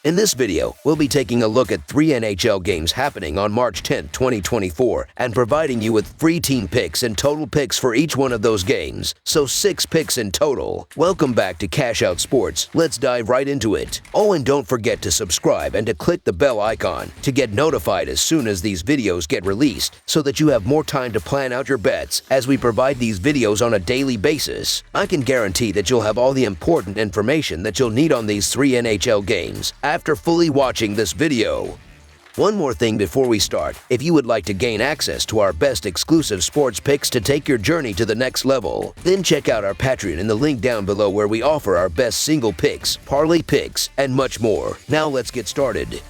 In this video, we'll be taking a look at 3 NHL games happening on March 10, 2024, and providing you with free team picks and total picks for each one of those games, so 6 picks in total. Welcome back to Cash Out Sports. Let's dive right into it. Oh, and don't forget to subscribe and to click the bell icon to get notified as soon as these videos get released, so that you have more time to plan out your bets as we provide these videos on a daily basis. I can guarantee that you'll have all the important information that you'll need on these 3 NHL games after fully watching this video. One more thing before we start, if you would like to gain access to our best exclusive sports picks to take your journey to the next level, then check out our Patreon in the link down below where we offer our best single picks, parlay picks, and much more. Now let's get started.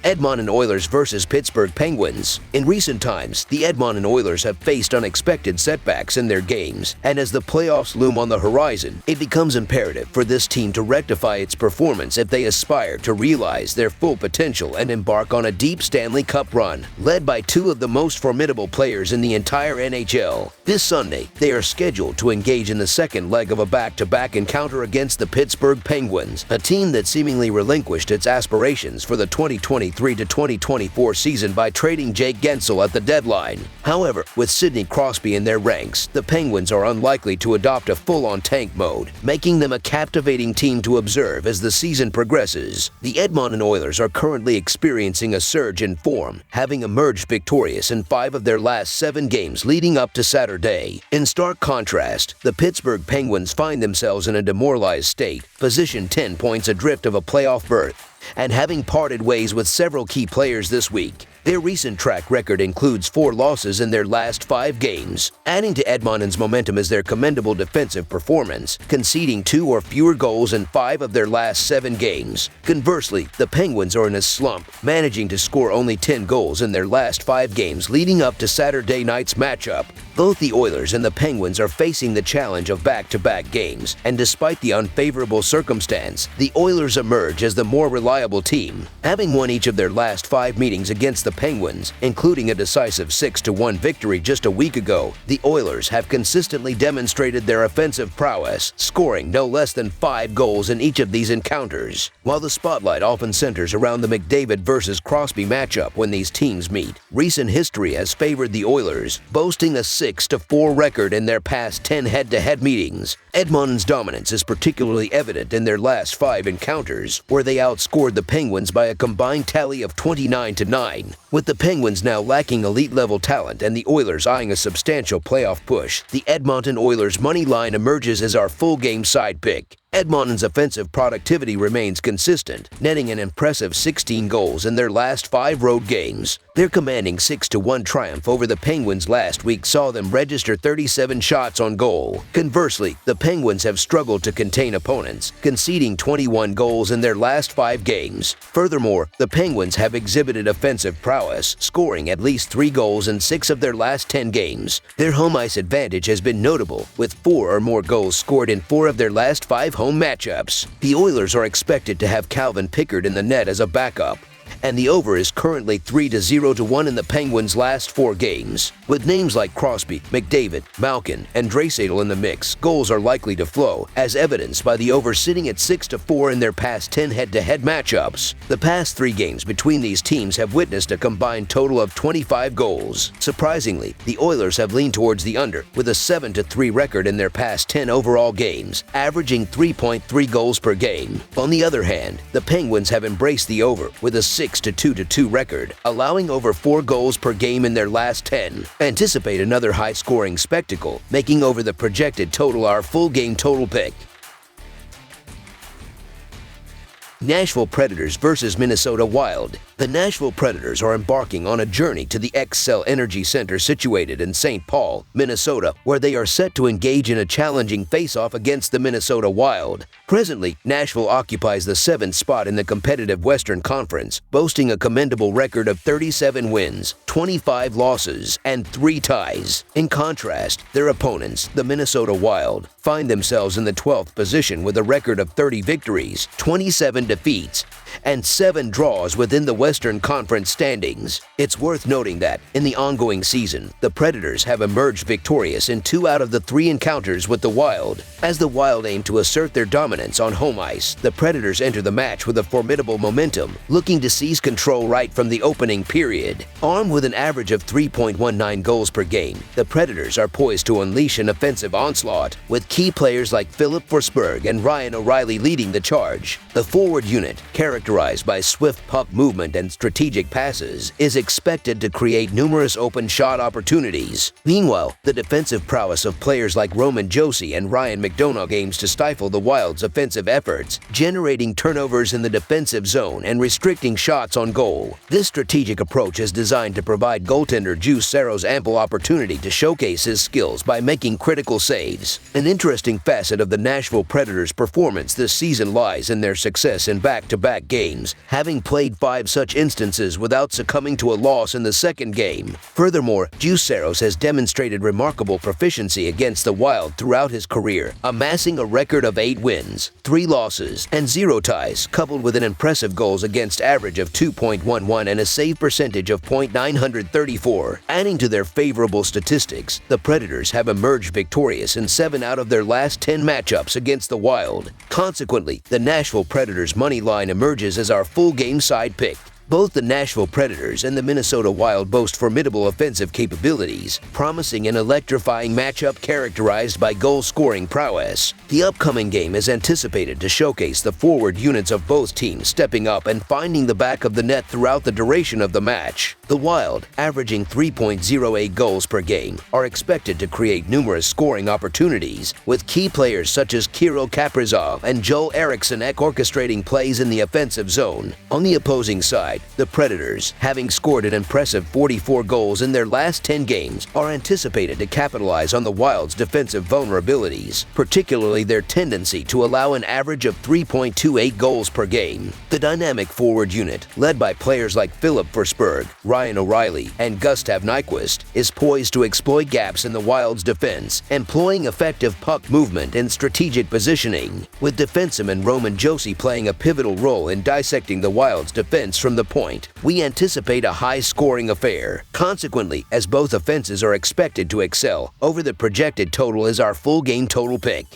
Edmonton Oilers versus Pittsburgh Penguins. In recent times, the Edmonton Oilers have faced unexpected setbacks in their games, and as the playoffs loom on the horizon, it becomes imperative for this team to rectify its performance if they aspire to realize their full potential and embark on a deep Stanley Cup run, led by 2 of the most formidable players in the entire NHL. This Sunday, they are scheduled to engage in the second leg of a back-to-back encounter against the Pittsburgh Penguins, a team that seemingly relinquished its aspirations for the 2023 to 2024 season by trading Jake Guentzel at the deadline. However, with Sidney Crosby in their ranks, the Penguins are unlikely to adopt a full-on tank mode, making them a captivating team to observe as the season progresses. The Edmonton Oilers are currently experiencing a surge in form, having emerged victorious in 5 of their last 7 games leading up to Saturday. In stark contrast, the Pittsburgh Penguins find themselves in a demoralized state, positioned 10 points adrift of a playoff berth, and having parted ways with several key players this week. Their recent track record includes 4 losses in their last 5 games. Adding to Edmonton's momentum is their commendable defensive performance, conceding 2 or fewer goals in 5 of their last 7 games. Conversely, the Penguins are in a slump, managing to score only 10 goals in their last 5 games leading up to Saturday night's matchup. Both the Oilers and the Penguins are facing the challenge of back-to-back games, and despite the unfavorable circumstance, the Oilers emerge as the more reliable team. Having won each of their last 5 meetings against the Penguins, including a decisive 6-1 victory just a week ago, the Oilers have consistently demonstrated their offensive prowess, scoring no less than 5 goals in each of these encounters. While the spotlight often centers around the McDavid versus Crosby matchup when these teams meet, recent history has favored the Oilers, boasting a 6-4 record in their past 10 head-to-head meetings. Edmonton's dominance is particularly evident in their last 5 encounters, where they outscored the Penguins by a combined tally of 29-9. With the Penguins now lacking elite-level talent and the Oilers eyeing a substantial playoff push, the Edmonton Oilers money line emerges as our full-game side pick. Edmonton's offensive productivity remains consistent, netting an impressive 16 goals in their last 5 road games. Their commanding 6-1 triumph over the Penguins last week saw them register 37 shots on goal. Conversely, the Penguins have struggled to contain opponents, conceding 21 goals in their last 5 games. Furthermore, the Penguins have exhibited offensive prowess, scoring at least 3 goals in 6 of their last 10 games. Their home ice advantage has been notable, with 4 or more goals scored in 4 of their last 5 home matchups. The Oilers are expected to have Calvin Pickard in the net as a backup, and the over is currently 3-0-1 in the Penguins' last 4 games. With names like Crosby, McDavid, Malkin, and Draisaitl in the mix, goals are likely to flow, as evidenced by the over sitting at 6-4 in their past 10 head-to-head matchups. The past 3 games between these teams have witnessed a combined total of 25 goals. Surprisingly, the Oilers have leaned towards the under, with a 7-3 record in their past 10 overall games, averaging 3.3 goals per game. On the other hand, the Penguins have embraced the over, with a 6-2 record, allowing over 4 goals per game in their last 10. Anticipate another high-scoring spectacle, making over the projected total our full-game total pick. Nashville Predators versus Minnesota Wild. The Nashville Predators are embarking on a journey to the Xcel Energy Center situated in St. Paul, Minnesota, where they are set to engage in a challenging face-off against the Minnesota Wild. Presently, Nashville occupies the 7th spot in the competitive Western Conference, boasting a commendable record of 37 wins, 25 losses, and 3 ties. In contrast, their opponents, the Minnesota Wild, find themselves in the 12th position with a record of 30 victories, 27 defeats, and 7 draws within the Western Conference standings. It's worth noting that, in the ongoing season, the Predators have emerged victorious in 2 out of the 3 encounters with the Wild. As the Wild aim to assert their dominance on home ice, the Predators enter the match with a formidable momentum, looking to seize control right from the opening period. Armed with an average of 3.19 goals per game, the Predators are poised to unleash an offensive onslaught, with key players like Philip Forsberg and Ryan O'Reilly leading the charge. The forward unit, characterized by swift puck movement and strategic passes, is expected to create numerous open shot opportunities. Meanwhile, the defensive prowess of players like Roman Josi and Ryan McDonough aims to stifle the Wild's offensive efforts, generating turnovers in the defensive zone and restricting shots on goal. This strategic approach is designed to provide goaltender Juuse Saros ample opportunity to showcase his skills by making critical saves. An interesting facet of the Nashville Predators' performance this season lies in their success in back-to-back games, having played 5 such instances without succumbing to a loss in the second game. Furthermore, Juuse Saros has demonstrated remarkable proficiency against the Wild throughout his career, amassing a record of 8 wins, 3 losses, and 0 ties, coupled with an impressive goals against average of 2.11 and a save percentage of .934. Adding to their favorable statistics, the Predators have emerged victorious in 7 out of their last 10 matchups against the Wild. Consequently, the Nashville Predators money line emerges as our full game side pick. Both the Nashville Predators and the Minnesota Wild boast formidable offensive capabilities, promising an electrifying matchup characterized by goal-scoring prowess. The upcoming game is anticipated to showcase the forward units of both teams stepping up and finding the back of the net throughout the duration of the match. The Wild, averaging 3.08 goals per game, are expected to create numerous scoring opportunities, with key players such as Kirill Kaprizov and Joel Eriksson orchestrating plays in the offensive zone. On the opposing side, the Predators, having scored an impressive 44 goals in their last 10 games, are anticipated to capitalize on the Wild's defensive vulnerabilities, particularly their tendency to allow an average of 3.28 goals per game. The dynamic forward unit, led by players like Philip Forsberg, Ryan O'Reilly, and Gustav Nyquist, is poised to exploit gaps in the Wild's defense, employing effective puck movement and strategic positioning, with defenseman Roman Josi playing a pivotal role in dissecting the Wild's defense from the point. We anticipate a high-scoring affair. Consequently, as both offenses are expected to excel, over the projected total is our full game total pick.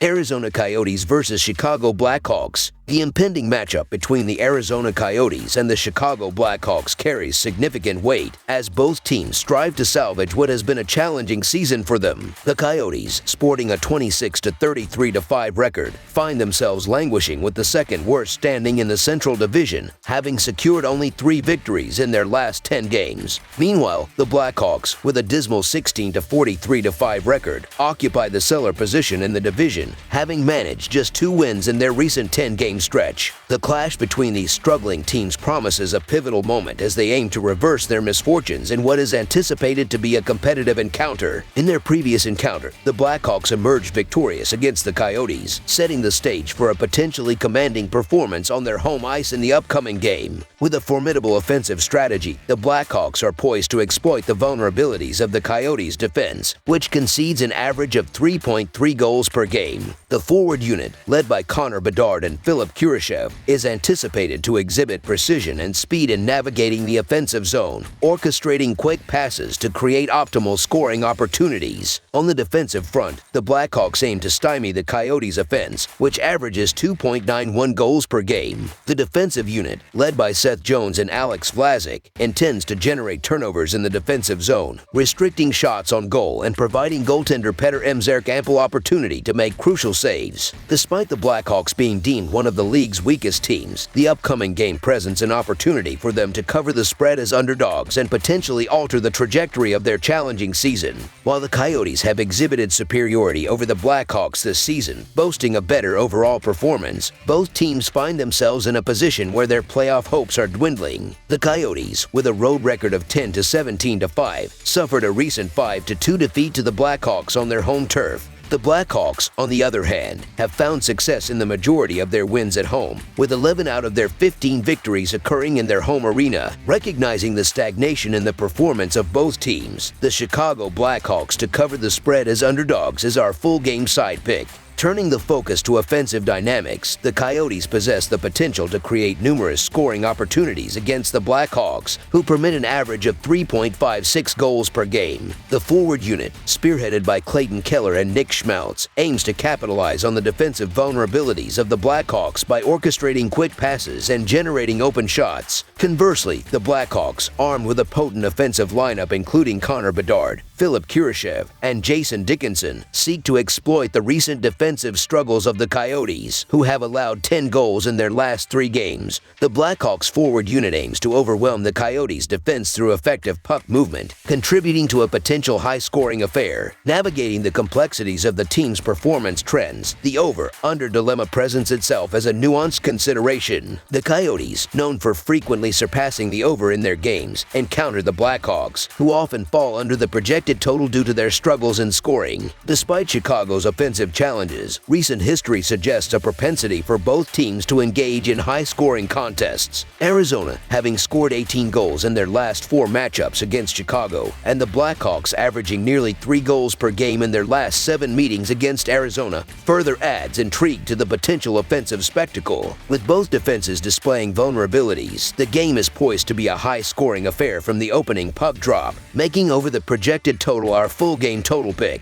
Arizona Coyotes versus Chicago Blackhawks. The impending matchup between the Arizona Coyotes and the Chicago Blackhawks carries significant weight as both teams strive to salvage what has been a challenging season for them. The Coyotes, sporting a 26-33-5 record, find themselves languishing with the second worst standing in the Central Division, having secured only 3 victories in their last 10 games. Meanwhile, the Blackhawks, with a dismal 16-43-5 record, occupy the cellar position in the division, having managed just 2 wins in their recent 10-game stretch. The clash between these struggling teams promises a pivotal moment as they aim to reverse their misfortunes in what is anticipated to be a competitive encounter. In their previous encounter, the Blackhawks emerged victorious against the Coyotes, setting the stage for a potentially commanding performance on their home ice in the upcoming game. With a formidable offensive strategy, the Blackhawks are poised to exploit the vulnerabilities of the Coyotes' defense, which concedes an average of 3.3 goals per game. The forward unit, led by Connor Bedard and Philip Kurashev, is anticipated to exhibit precision and speed in navigating the offensive zone, orchestrating quick passes to create optimal scoring opportunities. On the defensive front, the Blackhawks aim to stymie the Coyotes' offense, which averages 2.91 goals per game. The defensive unit, led by Seth Jones and Alex Vlasic, intends to generate turnovers in the defensive zone, restricting shots on goal and providing goaltender Petr Mrazek ample opportunity to make crucial saves. Despite the Blackhawks being deemed one of the league's weakest teams, the upcoming game presents an opportunity for them to cover the spread as underdogs and potentially alter the trajectory of their challenging season. While the Coyotes have exhibited superiority over the Blackhawks this season, boasting a better overall performance, both teams find themselves in a position where their playoff hopes are dwindling. The Coyotes, with a road record of 10-17-5, suffered a recent 5-2 defeat to the Blackhawks on their home turf. The Blackhawks, on the other hand, have found success in the majority of their wins at home, with 11 out of their 15 victories occurring in their home arena. Recognizing the stagnation in the performance of both teams, the Chicago Blackhawks to cover the spread as underdogs is our full-game side pick. Turning the focus to offensive dynamics, the Coyotes possess the potential to create numerous scoring opportunities against the Blackhawks, who permit an average of 3.56 goals per game. The forward unit, spearheaded by Clayton Keller and Nick Schmaltz, aims to capitalize on the defensive vulnerabilities of the Blackhawks by orchestrating quick passes and generating open shots. Conversely, the Blackhawks, armed with a potent offensive lineup including Connor Bedard, Philip Kurashev, and Jason Dickinson, seek to exploit the recent defensive struggles of the Coyotes, who have allowed 10 goals in their last 3 games. The Blackhawks' forward unit aims to overwhelm the Coyotes' defense through effective puck movement, contributing to a potential high-scoring affair. Navigating the complexities of the team's performance trends, the over-under dilemma presents itself as a nuanced consideration. The Coyotes, known for frequently surpassing the over in their games, encounter the Blackhawks, who often fall under the projected total due to their struggles in scoring. Despite Chicago's offensive challenges, recent history suggests a propensity for both teams to engage in high-scoring contests. Arizona, having scored 18 goals in their last 4 matchups against Chicago, and the Blackhawks averaging nearly 3 goals per game in their last 7 meetings against Arizona, further adds intrigue to the potential offensive spectacle. With both defenses displaying vulnerabilities, the game is poised to be a high-scoring affair from the opening puck drop, making over the projected total our full game total pick.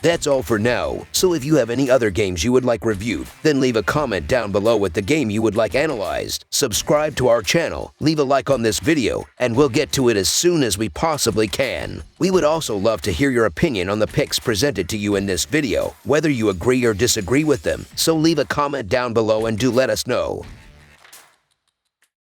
That's all for now, so if you have any other games you would like reviewed, then leave a comment down below with the game you would like analyzed. Subscribe to our channel, leave a like on this video, and we'll get to it as soon as we possibly can. We would also love to hear your opinion on the picks presented to you in this video, whether you agree or disagree with them, so leave a comment down below and do let us know.